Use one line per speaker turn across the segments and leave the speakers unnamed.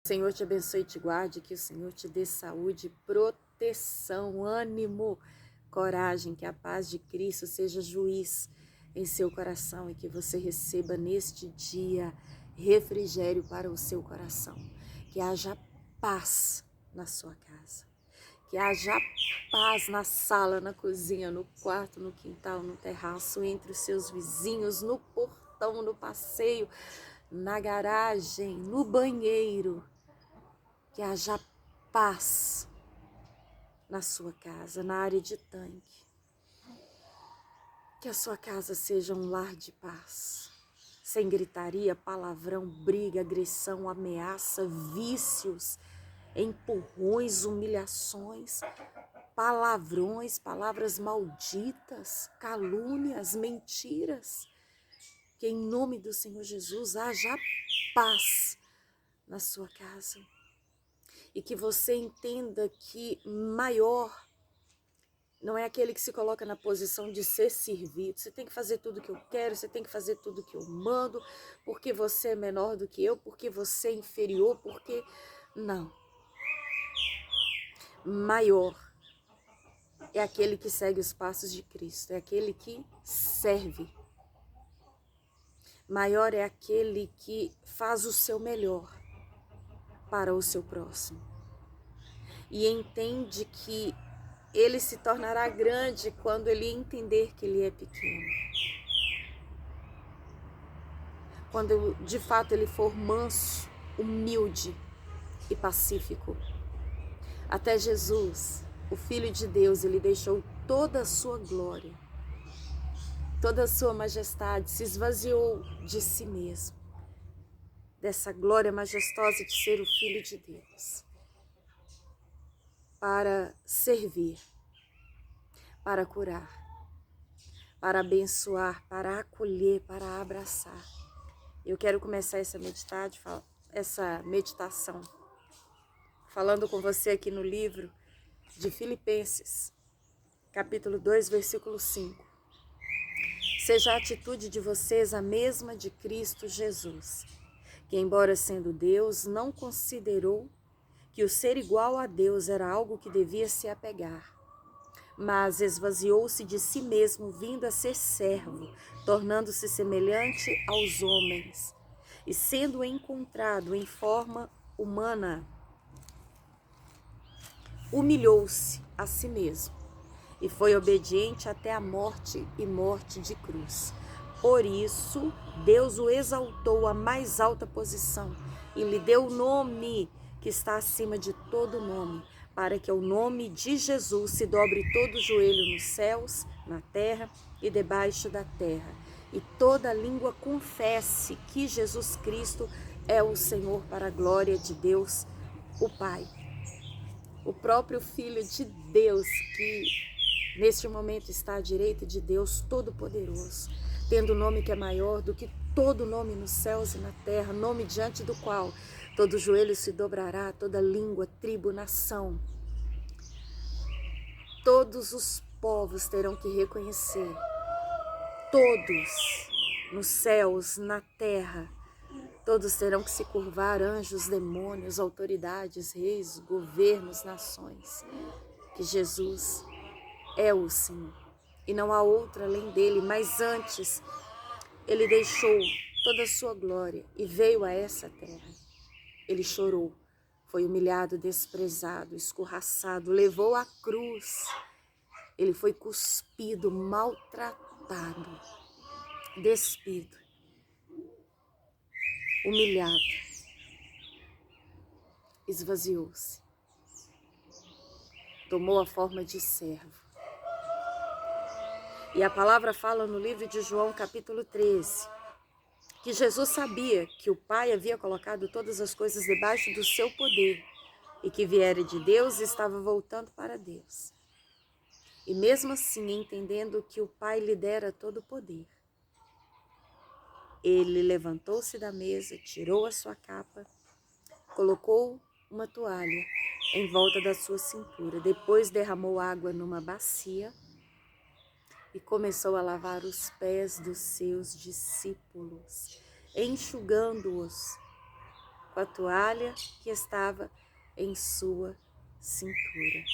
O Senhor te abençoe e te guarde, que o Senhor te dê saúde, proteção, ânimo, coragem, que a paz de Cristo seja juiz em seu coração e que você receba neste dia refrigério para o seu coração. Que haja paz na sua casa, que haja paz na sala, na cozinha, no quarto, no quintal, no terraço, entre os seus vizinhos, no portão, no passeio, na garagem, no banheiro. Que haja paz na sua casa, na área de tanque. Que a sua casa seja um lar de paz, sem gritaria, palavrão, briga, agressão, ameaça, vícios, empurrões, humilhações, palavrões, palavras malditas, calúnias, mentiras. Que em nome do Senhor Jesus haja paz na sua casa. E que você entenda que maior não é aquele que se coloca na posição de ser servido. Você tem que fazer tudo que eu quero, você tem que fazer tudo que eu mando, porque você é menor do que eu, porque você é inferior, porque... Não. Maior é aquele que segue os passos de Cristo, é aquele que serve. Maior é aquele que faz o seu melhor para o seu próximo. E entende que ele se tornará grande quando ele entender que ele é pequeno. Quando de fato ele for manso, humilde e pacífico. Até Jesus, o Filho de Deus, ele deixou toda a sua glória, toda a sua majestade, se esvaziou de si mesmo, dessa glória majestosa de ser o Filho de Deus, para servir, para curar, para abençoar, para acolher, para abraçar. Eu quero começar essa meditação falando com você aqui no livro de Filipenses, capítulo 2, versículo 5. Seja a atitude de vocês a mesma de Cristo Jesus, que embora sendo Deus, não considerou que o ser igual a Deus era algo que devia se apegar, mas esvaziou-se de si mesmo, vindo a ser servo, tornando-se semelhante aos homens, e sendo encontrado em forma humana, humilhou-se a si mesmo e foi obediente até a morte e morte de cruz. Por isso, Deus o exaltou à mais alta posição e lhe deu o nome que está acima de todo nome, para que ao nome de Jesus se dobre todo o joelho nos céus, na terra e debaixo da terra, e toda língua confesse que Jesus Cristo é o Senhor, para a glória de Deus, o Pai. O próprio Filho de Deus, que neste momento está à direita de Deus Todo-Poderoso, tendo o nome que é maior do que todo nome nos céus e na terra, nome diante do qual todo joelho se dobrará, toda língua, tribo, nação. Todos os povos terão que reconhecer, todos, nos céus, na terra, todos terão que se curvar, anjos, demônios, autoridades, reis, governos, nações, que Jesus é o Senhor e não há outra além dele, mas antes ele deixou toda a sua glória e veio a essa terra. Ele chorou, foi humilhado, desprezado, escorraçado, levou a cruz, ele foi cuspido, maltratado, despido, humilhado, esvaziou-se, tomou a forma de servo. E a palavra fala no livro de João, capítulo 13, que Jesus sabia que o Pai havia colocado todas as coisas debaixo do seu poder e que viera de Deus e estava voltando para Deus. E mesmo assim, entendendo que o Pai lhe dera todo o poder, ele levantou-se da mesa, tirou a sua capa, colocou uma toalha em volta da sua cintura, depois derramou água numa bacia e começou a lavar os pés dos seus discípulos, enxugando-os com com a toalha que estava em sua cintura.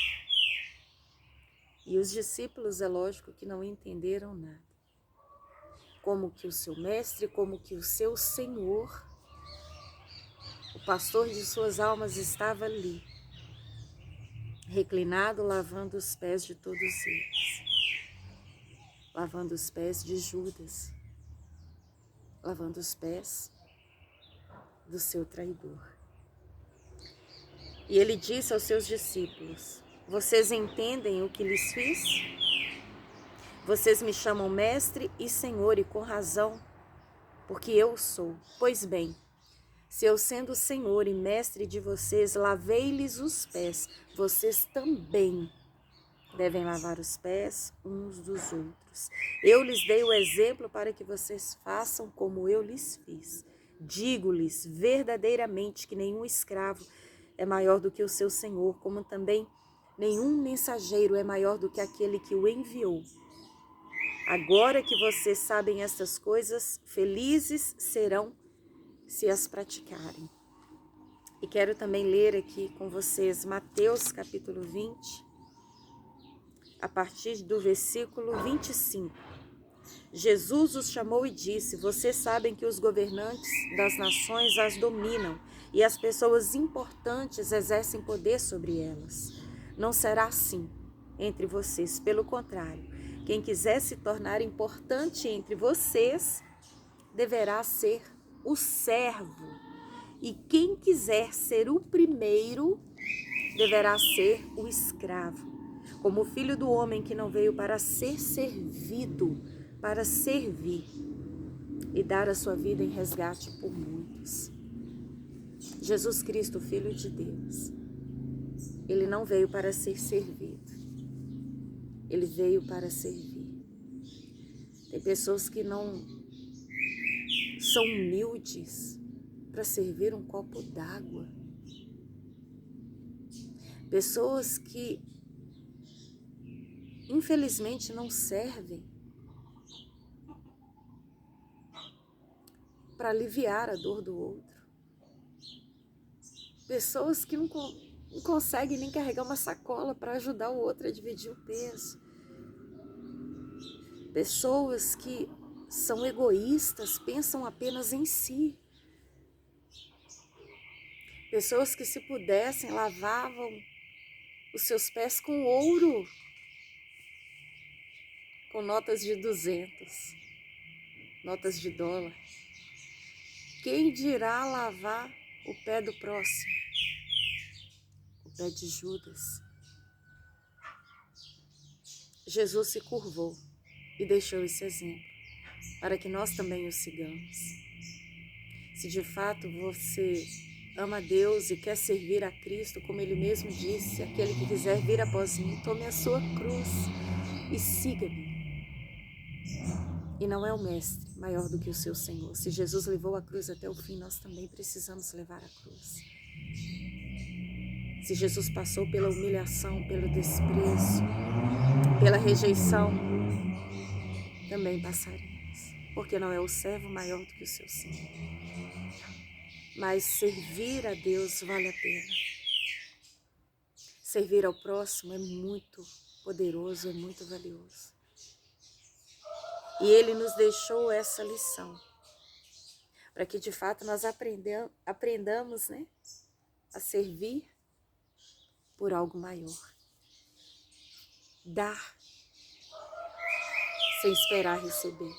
E os discípulos, é lógico que não entenderam nada. Como que o seu mestre, como que o seu Senhor, o pastor de suas almas, estava ali, reclinado, lavando os pés de todos eles. Lavando os pés de Judas, lavando os pés do seu traidor. E ele disse aos seus discípulos: vocês entendem o que lhes fiz? Vocês me chamam mestre e senhor, e com razão, porque eu sou. Pois bem, se eu, sendo senhor e mestre de vocês, lavei-lhes os pés, vocês também devem lavar os pés uns dos outros. Eu lhes dei o exemplo para que vocês façam como eu lhes fiz. Digo-lhes verdadeiramente que nenhum escravo é maior do que o seu senhor, como também nenhum mensageiro é maior do que aquele que o enviou. Agora que vocês sabem estas coisas, felizes serão se as praticarem. E quero também ler aqui com vocês Mateus capítulo 20, a partir do versículo 25. Jesus os chamou e disse: vocês sabem que os governantes das nações as dominam e as pessoas importantes exercem poder sobre elas. Não será assim entre vocês, pelo contrário, quem quiser se tornar importante entre vocês deverá ser o servo, e quem quiser ser o primeiro deverá ser o escravo. Como o Filho do Homem, que não veio para ser servido, para servir e dar a sua vida em resgate por muitos. Jesus Cristo, Filho de Deus, ele não veio para ser servido, ele veio para servir. Tem pessoas que não são humildes para servir um copo d'água. Pessoas que infelizmente não servem para aliviar a dor do outro. Pessoas que não conseguem nem carregar uma sacola para ajudar o outro a dividir o peso. Pessoas que são egoístas, pensam apenas em si. Pessoas que, se pudessem, lavavam os seus pés com ouro, com notas de 200, notas de dólar. Quem dirá lavar o pé do próximo? O pé de Judas. Jesus se curvou e deixou esse exemplo, para que nós também o sigamos. Se de fato você ama a Deus e quer servir a Cristo, como Ele mesmo disse, aquele que quiser vir após mim, tome a sua cruz e siga-me. E não é o mestre maior do que o seu Senhor. Se Jesus levou a cruz até o fim, nós também precisamos levar a cruz. Se Jesus passou pela humilhação, pelo desprezo, pela rejeição, também passaremos. Porque não é o servo maior do que o seu Senhor. Mas servir a Deus vale a pena. Servir ao próximo é muito poderoso, é muito valioso. E Ele nos deixou essa lição, para que de fato nós aprendamos, né, a servir por algo maior. Dar sem esperar receber.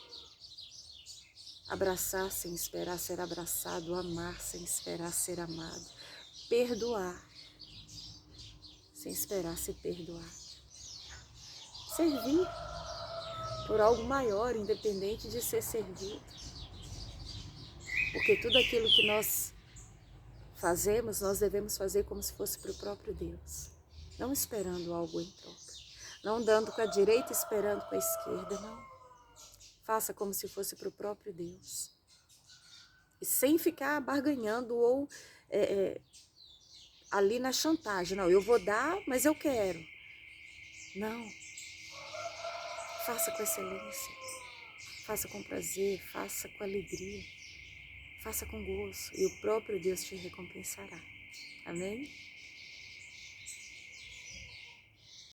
Abraçar sem esperar ser abraçado. Amar sem esperar ser amado. Perdoar sem esperar ser perdoado. Servir por algo maior, independente de ser servido. Porque tudo aquilo que nós fazemos, nós devemos fazer como se fosse para o próprio Deus. Não esperando algo em troca. Não dando com a direita esperando com a esquerda, não. Faça como se fosse para o próprio Deus. E sem ficar barganhando ou ali na chantagem. Não, eu vou dar, mas eu quero. Não. Faça com excelência. Faça com prazer, faça com alegria. Faça com gozo e o próprio Deus te recompensará. Amém?